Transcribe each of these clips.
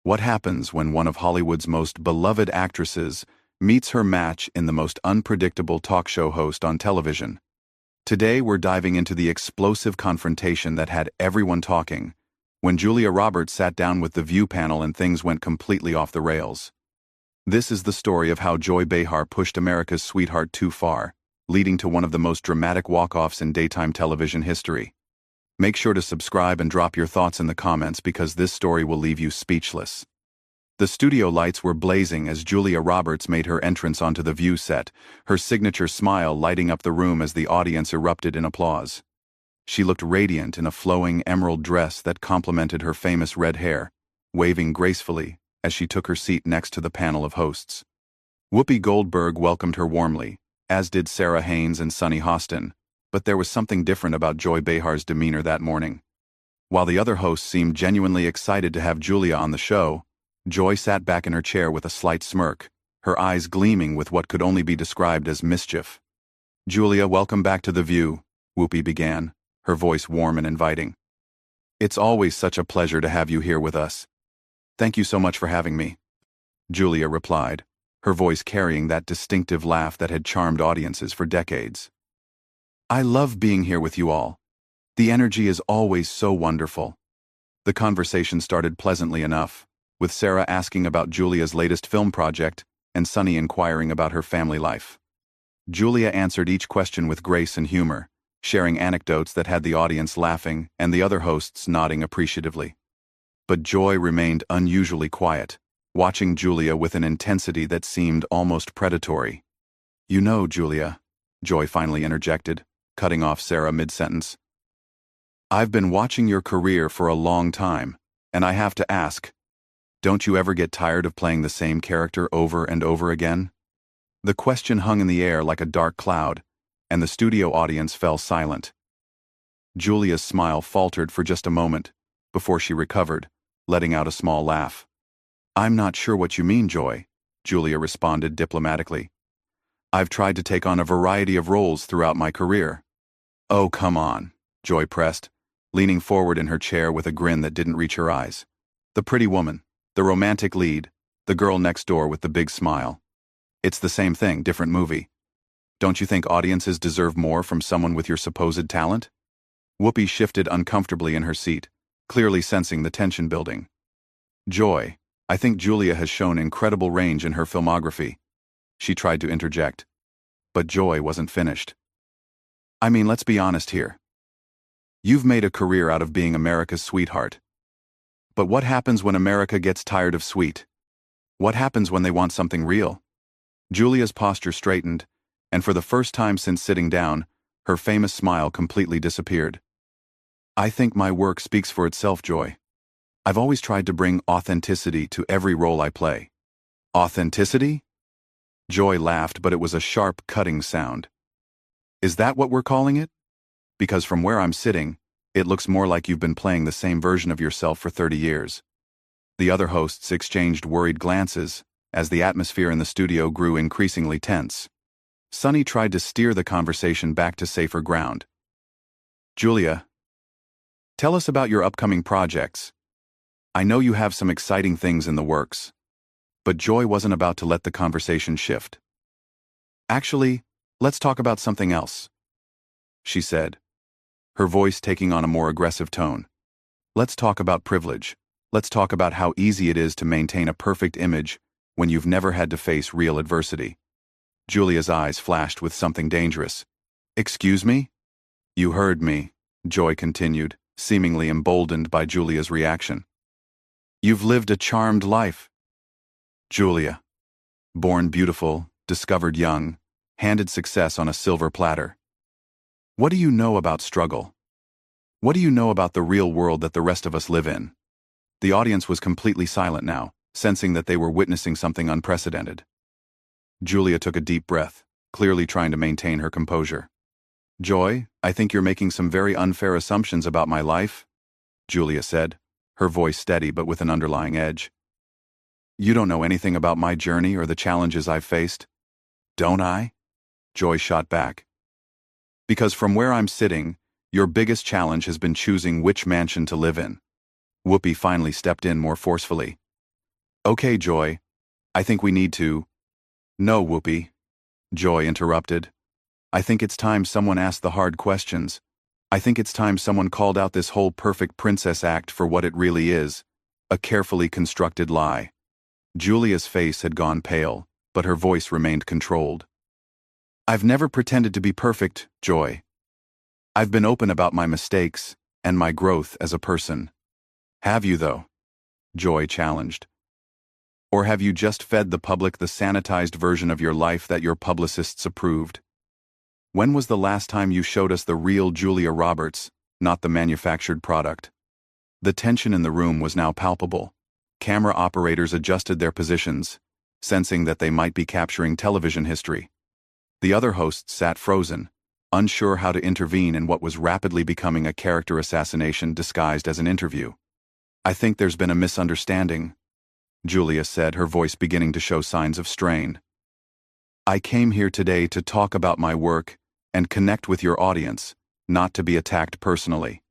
What happens when one of Hollywood's most beloved actresses meets her match in the most unpredictable talk show host on television? Today we're diving into the explosive confrontation that had everyone talking, when Julia Roberts sat down with the View panel and things went completely off the rails. This is the story of how Joy Behar pushed America's sweetheart too far, leading to one of the most dramatic walk-offs in daytime television history. Make sure to subscribe and drop your thoughts in the comments because this story will leave you speechless. The studio lights were blazing as Julia Roberts made her entrance onto the View set, her signature smile lighting up the room as the audience erupted in applause. She looked radiant in a flowing emerald dress that complemented her famous red hair, waving gracefully as she took her seat next to the panel of hosts. Whoopi Goldberg welcomed her warmly, as did Sarah Haynes and Sunny Hostin, but there was something different about Joy Behar's demeanor that morning. While the other hosts seemed genuinely excited to have Julia on the show, Joy sat back in her chair with a slight smirk, her eyes gleaming with what could only be described as mischief. "Julia, welcome back to The View," Whoopi began, her voice warm and inviting. "It's always such a pleasure to have you here with us." "Thank you so much for having me," Julia replied, her voice carrying that distinctive laugh that had charmed audiences for decades. "I love being here with you all. The energy is always so wonderful." The conversation started pleasantly enough, with Sarah asking about Julia's latest film project and Sunny inquiring about her family life. Julia answered each question with grace and humor, sharing anecdotes that had the audience laughing and the other hosts nodding appreciatively. But Joy remained unusually quiet, watching Julia with an intensity that seemed almost predatory. "You know, Julia," Joy finally interjected, cutting off Sarah mid-sentence. "I've been watching your career for a long time, and I have to ask, don't you ever get tired of playing the same character over and over again?" The question hung in the air like a dark cloud, and the studio audience fell silent. Julia's smile faltered for just a moment, before she recovered, letting out a small laugh. "I'm not sure what you mean, Joy," Julia responded diplomatically. "I've tried to take on a variety of roles throughout my career." "Oh, come on," Joy pressed, leaning forward in her chair with a grin that didn't reach her eyes. "The pretty woman, the romantic lead, the girl next door with the big smile. It's the same thing, different movie. Don't you think audiences deserve more from someone with your supposed talent?" Whoopi shifted uncomfortably in her seat, clearly sensing the tension building. "Joy, I think Julia has shown incredible range in her filmography," she tried to interject. But Joy wasn't finished. "I mean, let's be honest here. You've made a career out of being America's sweetheart. But what happens when America gets tired of sweet? What happens when they want something real?" Julia's posture straightened, and for the first time since sitting down, her famous smile completely disappeared. "I think my work speaks for itself, Joy. I've always tried to bring authenticity to every role I play." "Authenticity?" Joy laughed, but it was a sharp, cutting sound. "Is that what we're calling it? Because from where I'm sitting, it looks more like you've been playing the same version of yourself for 30 years. The other hosts exchanged worried glances as the atmosphere in the studio grew increasingly tense. Sunny tried to steer the conversation back to safer ground. "Julia, tell us about your upcoming projects. I know you have some exciting things in the works." But Joy wasn't about to let the conversation shift. "Actually, let's talk about something else," she said, her voice taking on a more aggressive tone. "Let's talk about privilege. Let's talk about how easy it is to maintain a perfect image when you've never had to face real adversity." Julia's eyes flashed with something dangerous. "Excuse me?" "You heard me," Joy continued, seemingly emboldened by Julia's reaction. "You've lived a charmed life. Julia. Born beautiful, discovered young, handed success on a silver platter. What do you know about struggle? What do you know about the real world that the rest of us live in?" The audience was completely silent now, sensing that they were witnessing something unprecedented. Julia took a deep breath, clearly trying to maintain her composure. "Joy, I think you're making some very unfair assumptions about my life," Julia said, her voice steady but with an underlying edge. "You don't know anything about my journey or the challenges I've faced." "Don't I?" Joy shot back. "Because from where I'm sitting, your biggest challenge has been choosing which mansion to live in." Whoopi finally stepped in more forcefully. Okay, Joy. I think we need to. No, Whoopi. Joy interrupted. I think it's time someone asked the hard questions. I think it's time someone called out this whole perfect princess act for what it really is. A carefully constructed lie. Julia's face had gone pale, but her voice remained controlled. I've never pretended to be perfect, Joy. I've been open about my mistakes and my growth as a person. Have you, though? Joy challenged. Or have you just fed the public the sanitized version of your life that your publicists approved? When was the last time you showed us the real Julia Roberts, not the manufactured product? The tension in the room was now palpable. Camera operators adjusted their positions, sensing that they might be capturing television history. The other hosts sat frozen, unsure how to intervene in what was rapidly becoming a character assassination disguised as an interview. I think there's been a misunderstanding, Julia said, her voice beginning to show signs of strain. I came here today to talk about my work and connect with your audience, not to be attacked personally.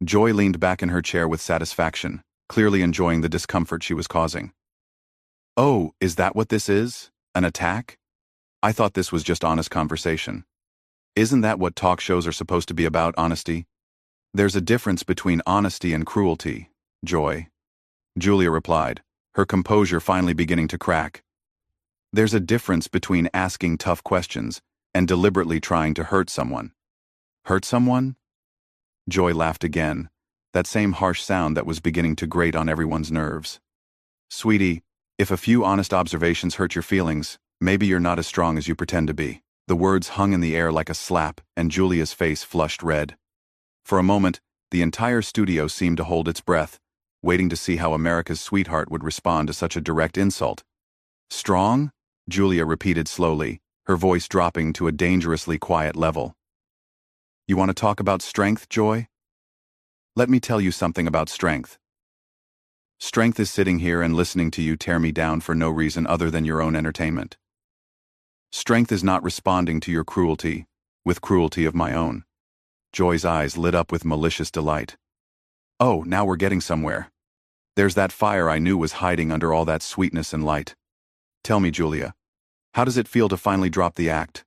Joy leaned back in her chair with satisfaction, clearly enjoying the discomfort she was causing. Oh, is that what this is? An attack? I thought this was just honest conversation. Isn't that what talk shows are supposed to be about, honesty? There's a difference between honesty and cruelty, Joy. Julia replied, her composure finally beginning to crack. There's a difference between asking tough questions and deliberately trying to hurt someone. Hurt someone? Joy laughed again, that same harsh sound that was beginning to grate on everyone's nerves. Sweetie, if a few honest observations hurt your feelings, maybe you're not as strong as you pretend to be. The words hung in the air like a slap, and Julia's face flushed red. For a moment, the entire studio seemed to hold its breath, waiting to see how America's sweetheart would respond to such a direct insult. Strong? Julia repeated slowly, her voice dropping to a dangerously quiet level. You want to talk about strength, Joy? Let me tell you something about strength. Strength is sitting here and listening to you tear me down for no reason other than your own entertainment. Strength is not responding to your cruelty, with cruelty of my own. Joy's eyes lit up with malicious delight. Oh, now we're getting somewhere. There's that fire I knew was hiding under all that sweetness and light. Tell me, Julia, how does it feel to finally drop the act?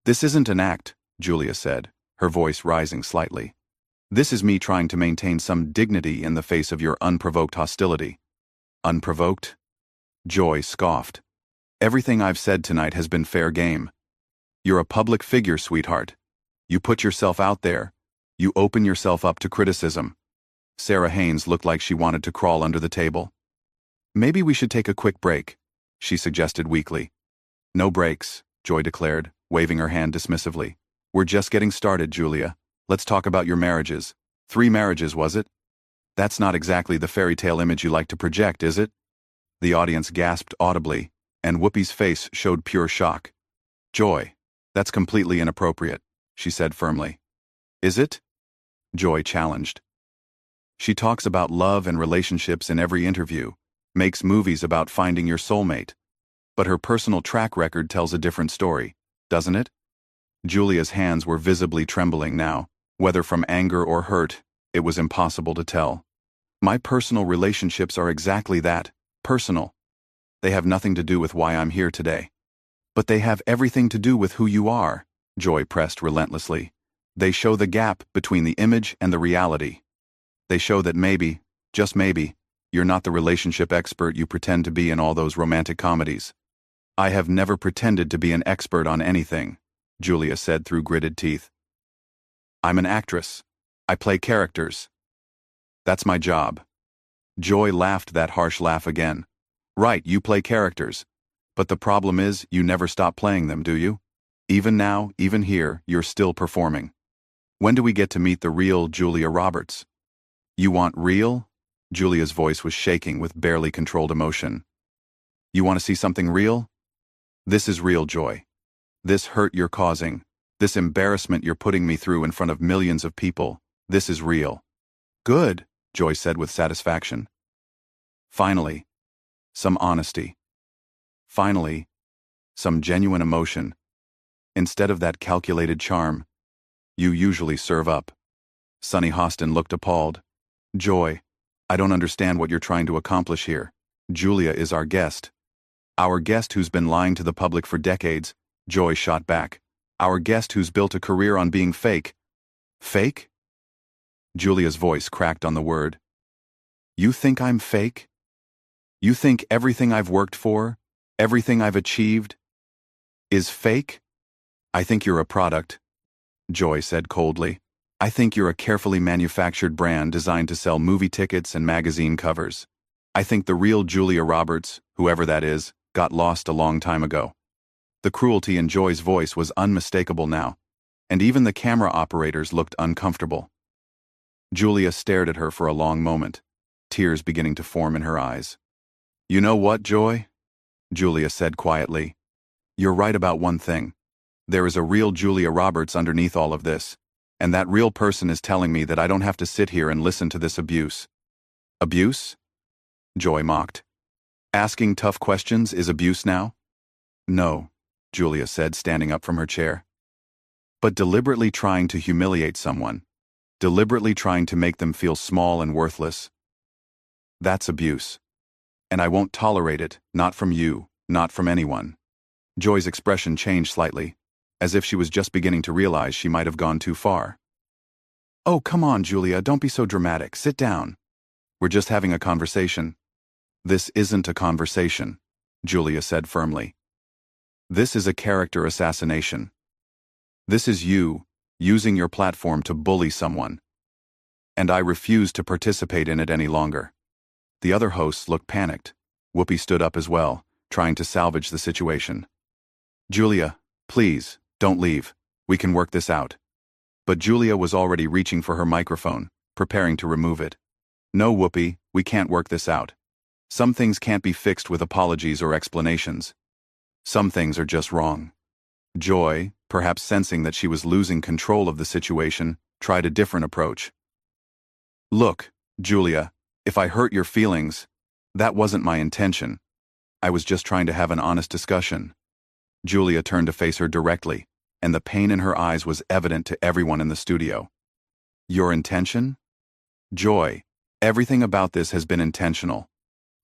This isn't an act, Julia said, her voice rising slightly. This is me trying to maintain some dignity in the face of your unprovoked hostility. Unprovoked? Joy scoffed. Everything I've said tonight has been fair game. You're a public figure, sweetheart. You put yourself out there. You open yourself up to criticism. Sarah Haynes looked like she wanted to crawl under the table. Maybe we should take a quick break, she suggested weakly. No breaks, Joy declared, waving her hand dismissively. We're just getting started, Julia. Let's talk about your marriages. 3 marriages, was it? That's not exactly the fairy tale image you like to project, is it? The audience gasped audibly, and Whoopi's face showed pure shock. Joy, that's completely inappropriate, she said firmly. Is it? Joy challenged. She talks about love and relationships in every interview, makes movies about finding your soulmate. But her personal track record tells a different story, doesn't it? Julia's hands were visibly trembling now. Whether from anger or hurt, it was impossible to tell. My personal relationships are exactly that, personal. They have nothing to do with why I'm here today. But they have everything to do with who you are, Joy pressed relentlessly. They show the gap between the image and the reality. They show that maybe, just maybe, you're not the relationship expert you pretend to be in all those romantic comedies. I have never pretended to be an expert on anything, Julia said through gritted teeth. I'm an actress. I play characters. That's my job. Joy laughed that harsh laugh again. Right, you play characters. But the problem is, you never stop playing them, do you? Even now, even here, you're still performing. When do we get to meet the real Julia Roberts? You want real? Julia's voice was shaking with barely controlled emotion. You want to see something real? This is real, Joy. This hurt you're causing, this embarrassment you're putting me through in front of millions of people, this is real. Good, Joy said with satisfaction. Finally, some honesty. Finally, some genuine emotion. Instead of that calculated charm you usually serve up. Sonny Hostin looked appalled. Joy, I don't understand what you're trying to accomplish here. Julia is our guest. Our guest who's been lying to the public for decades, Joy shot back. Our guest who's built a career on being fake. Fake? Julia's voice cracked on the word. You think I'm fake? You think everything I've worked for, everything I've achieved, is fake? I think you're a product, Joy said coldly. I think you're a carefully manufactured brand designed to sell movie tickets and magazine covers. I think the real Julia Roberts, whoever that is, got lost a long time ago. The cruelty in Joy's voice was unmistakable now, and even the camera operators looked uncomfortable. Julia stared at her for a long moment, tears beginning to form in her eyes. You know what, Joy? Julia said quietly. You're right about one thing. There is a real Julia Roberts underneath all of this, and that real person is telling me that I don't have to sit here and listen to this abuse. Abuse? Joy mocked. Asking tough questions is abuse now? No, Julia said, standing up from her chair. But deliberately trying to humiliate someone, deliberately trying to make them feel small and worthless, that's abuse. And I won't tolerate it, not from you, not from anyone. Joy's expression changed slightly, as if she was just beginning to realize she might have gone too far. Oh, come on, Julia, don't be so dramatic. Sit down. We're just having a conversation. This isn't a conversation, Julia said firmly. This is a character assassination. This is you, using your platform to bully someone. And I refuse to participate in it any longer. The other hosts looked panicked. Whoopi stood up as well, trying to salvage the situation. Julia, please, don't leave. We can work this out. But Julia was already reaching for her microphone, preparing to remove it. No, Whoopi, we can't work this out. Some things can't be fixed with apologies or explanations. Some things are just wrong. Joy, perhaps sensing that she was losing control of the situation, tried a different approach. Look, Julia, if I hurt your feelings, that wasn't my intention. I was just trying to have an honest discussion. Julia turned to face her directly, and the pain in her eyes was evident to everyone in the studio. Your intention? Joy, everything about this has been intentional.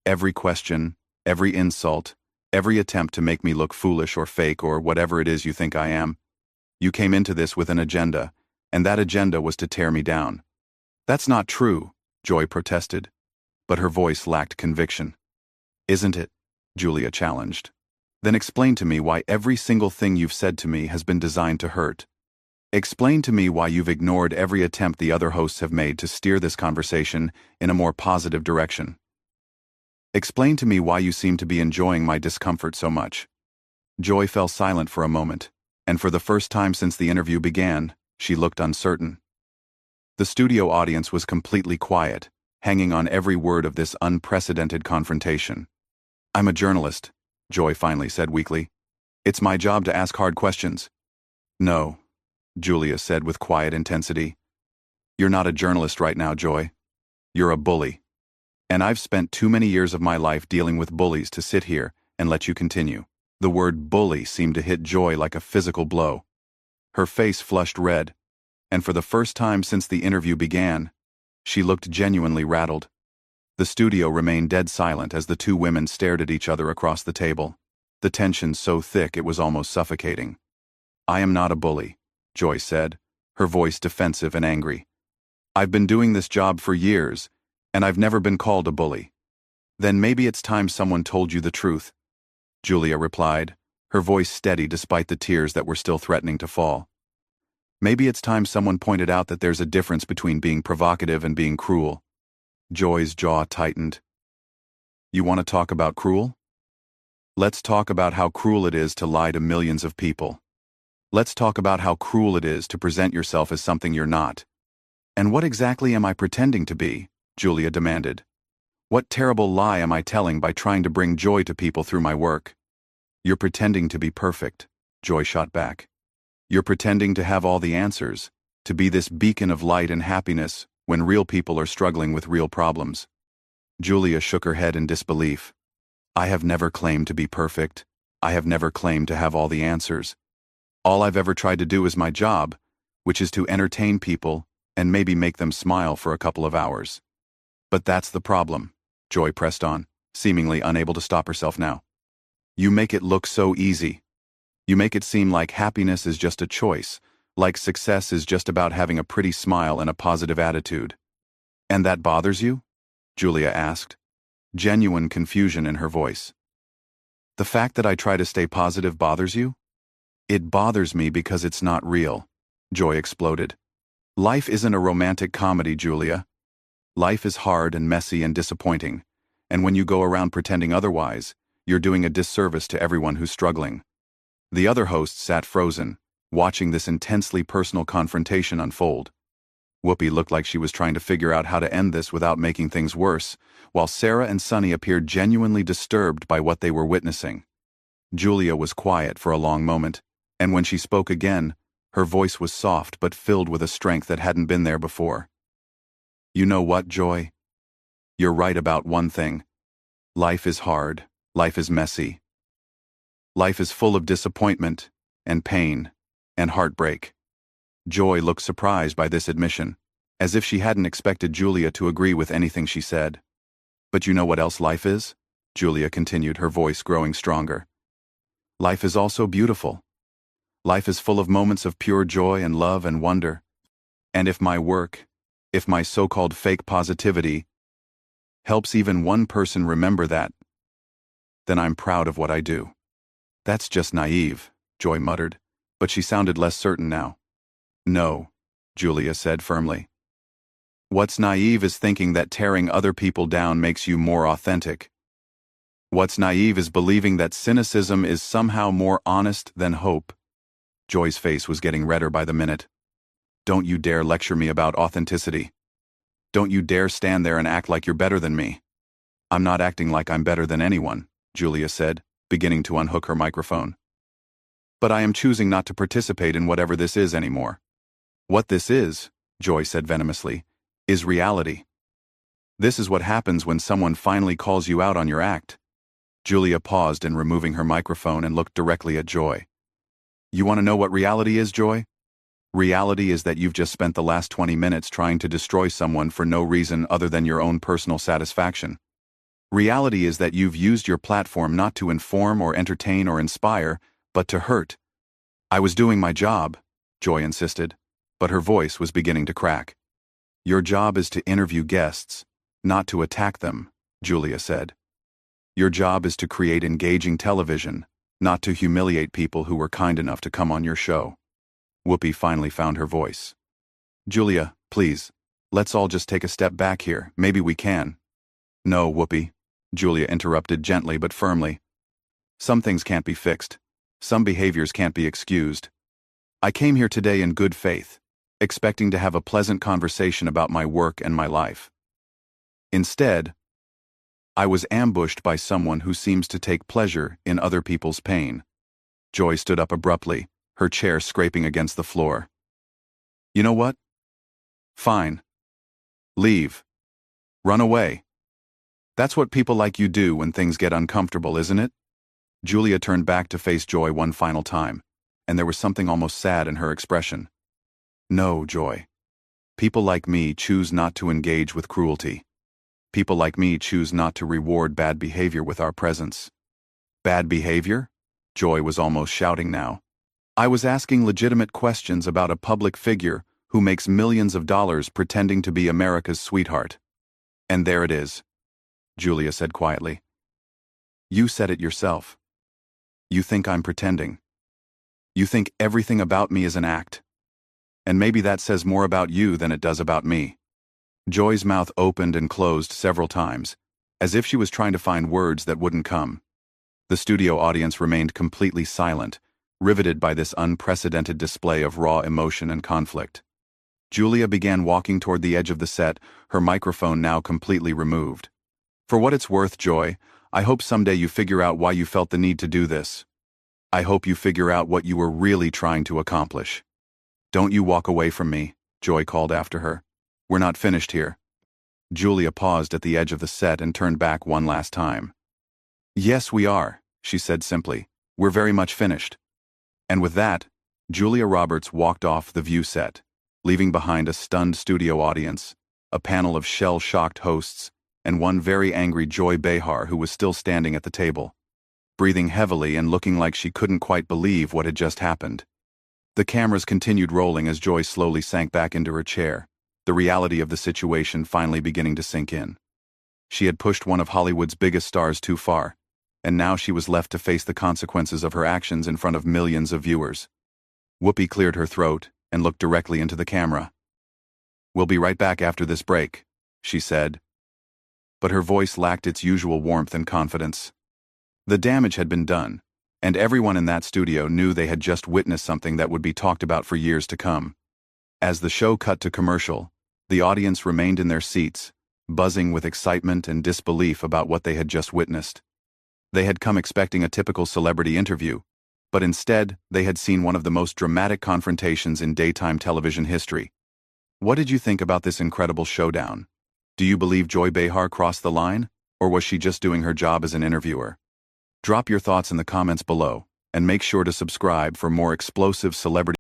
Every question, every insult, every attempt to make me look foolish or fake or whatever it is you think I am. You came into this with an agenda, and that agenda was to tear me down. That's not true, Joy protested, but her voice lacked conviction. Isn't it? Julia challenged. Then explain to me why every single thing you've said to me has been designed to hurt. Explain to me why you've ignored every attempt the other hosts have made to steer this conversation in a more positive direction. Explain to me why you seem to be enjoying my discomfort so much. Joy fell silent for a moment, and for the first time since the interview began, she looked uncertain. The studio audience was completely quiet, hanging on every word of this unprecedented confrontation. I'm a journalist, Joy finally said weakly. It's my job to ask hard questions. No, Julia said with quiet intensity. You're not a journalist right now, Joy. You're a bully. And I've spent too many years of my life dealing with bullies to sit here and let you continue. The word bully seemed to hit Joy like a physical blow. Her face flushed red, and for the first time since the interview began, she looked genuinely rattled. The studio remained dead silent as the two women stared at each other across the table, the tension so thick it was almost suffocating. I am not a bully, Joy said, her voice defensive and angry. I've been doing this job for years, and I've never been called a bully. Then maybe it's time someone told you the truth, Julia replied, her voice steady despite the tears that were still threatening to fall. Maybe it's time someone pointed out that there's a difference between being provocative and being cruel. Joy's jaw tightened. You want to talk about cruel? Let's talk about how cruel it is to lie to millions of people. Let's talk about how cruel it is to present yourself as something you're not. And what exactly am I pretending to be? Julia demanded. What terrible lie am I telling by trying to bring joy to people through my work? You're pretending to be perfect, Joy shot back. You're pretending to have all the answers, to be this beacon of light and happiness when real people are struggling with real problems. Julia shook her head in disbelief. I have never claimed to be perfect. I have never claimed to have all the answers. All I've ever tried to do is my job, which is to entertain people and maybe make them smile for a couple of hours. But that's the problem, Joy pressed on. seemingly unable to stop herself now. You make it look so easy. You make it seem like happiness is just a choice, like success is just about having a pretty smile and a positive attitude. And that bothers you? Julia asked, genuine confusion in her voice. The fact that I try to stay positive bothers you? It bothers me because it's not real, Joy exploded. Life isn't a romantic comedy, Julia. Life is hard and messy and disappointing, and when you go around pretending otherwise, you're doing a disservice to everyone who's struggling. The other hosts sat frozen, watching this intensely personal confrontation unfold. Whoopi looked like she was trying to figure out how to end this without making things worse, while Sarah and Sunny appeared genuinely disturbed by what they were witnessing. Julia was quiet for a long moment, and when she spoke again, her voice was soft but filled with a strength that hadn't been there before. You know what, Joy? You're right about one thing. Life is hard, life is messy. Life is full of disappointment, and pain, and heartbreak. Joy looked surprised by this admission, as if she hadn't expected Julia to agree with anything she said. But you know what else life is? Julia continued, her voice growing stronger. Life is also beautiful. Life is full of moments of pure joy and love and wonder. And if my work, if my so-called fake positivity, helps even one person remember that, then I'm proud of what I do. That's just naive, Joy muttered, but she sounded less certain now. No, Julia said firmly. What's naive is thinking that tearing other people down makes you more authentic. What's naive is believing that cynicism is somehow more honest than hope. Joy's face was getting redder by the minute. Don't you dare lecture me about authenticity. Don't you dare stand there and act like you're better than me. I'm not acting like I'm better than anyone, Julia said, beginning to unhook her microphone. But I am choosing not to participate in whatever this is anymore. What this is, Joy said venomously, is reality. This is what happens when someone finally calls you out on your act. Julia paused in removing her microphone and looked directly at Joy. You want to know what reality is, Joy? Reality is that you've just spent the last 20 minutes trying to destroy someone for no reason other than your own personal satisfaction. Reality is that you've used your platform not to inform or entertain or inspire, but to hurt. I was doing my job, Joy insisted, but her voice was beginning to crack. Your job is to interview guests, not to attack them, Julia said. Your job is to create engaging television, not to humiliate people who were kind enough to come on your show. Whoopi finally found her voice. Julia, please, let's all just take a step back here. Maybe we can. No, Whoopi, Julia interrupted gently but firmly. Some things can't be fixed. Some behaviors can't be excused. I came here today in good faith, expecting to have a pleasant conversation about my work and my life. Instead, I was ambushed by someone who seems to take pleasure in other people's pain. Joy stood up abruptly, her chair scraping against the floor. You know what? Fine. Leave. Run away. That's what people like you do when things get uncomfortable, isn't it? Julia turned back to face Joy one final time, and there was something almost sad in her expression. No, Joy. People like me choose not to engage with cruelty. People like me choose not to reward bad behavior with our presence. Bad behavior? Joy was almost shouting now. I was asking legitimate questions about a public figure who makes millions of dollars pretending to be America's sweetheart. And there it is, Julia said quietly. You said it yourself. You think I'm pretending. You think everything about me is an act. And maybe that says more about you than it does about me. Joy's mouth opened and closed several times, as if she was trying to find words that wouldn't come. The studio audience remained completely silent, riveted by this unprecedented display of raw emotion and conflict. Julia began walking toward the edge of the set, her microphone now completely removed. For what it's worth, Joy, I hope someday you figure out why you felt the need to do this. I hope you figure out what you were really trying to accomplish. Don't you walk away from me, Joy called after her. We're not finished here. Julia paused at the edge of the set and turned back one last time. Yes, we are, she said simply. We're very much finished. And with that, Julia Roberts walked off the View set, leaving behind a stunned studio audience, a panel of shell-shocked hosts, and one very angry Joy Behar who was still standing at the table, breathing heavily and looking like she couldn't quite believe what had just happened. The cameras continued rolling as Joy slowly sank back into her chair, the reality of the situation finally beginning to sink in. She had pushed one of Hollywood's biggest stars too far, and now she was left to face the consequences of her actions in front of millions of viewers. Whoopi cleared her throat and looked directly into the camera. "We'll be right back after this break," she said. But her voice lacked its usual warmth and confidence. The damage had been done, and everyone in that studio knew they had just witnessed something that would be talked about for years to come. As the show cut to commercial, the audience remained in their seats, buzzing with excitement and disbelief about what they had just witnessed. They had come expecting a typical celebrity interview, but instead they had seen one of the most dramatic confrontations in daytime television history. What did you think about this incredible showdown? Do you believe Joy Behar crossed the line, or was she just doing her job as an interviewer? Drop your thoughts in the comments below, and make sure to subscribe for more explosive celebrity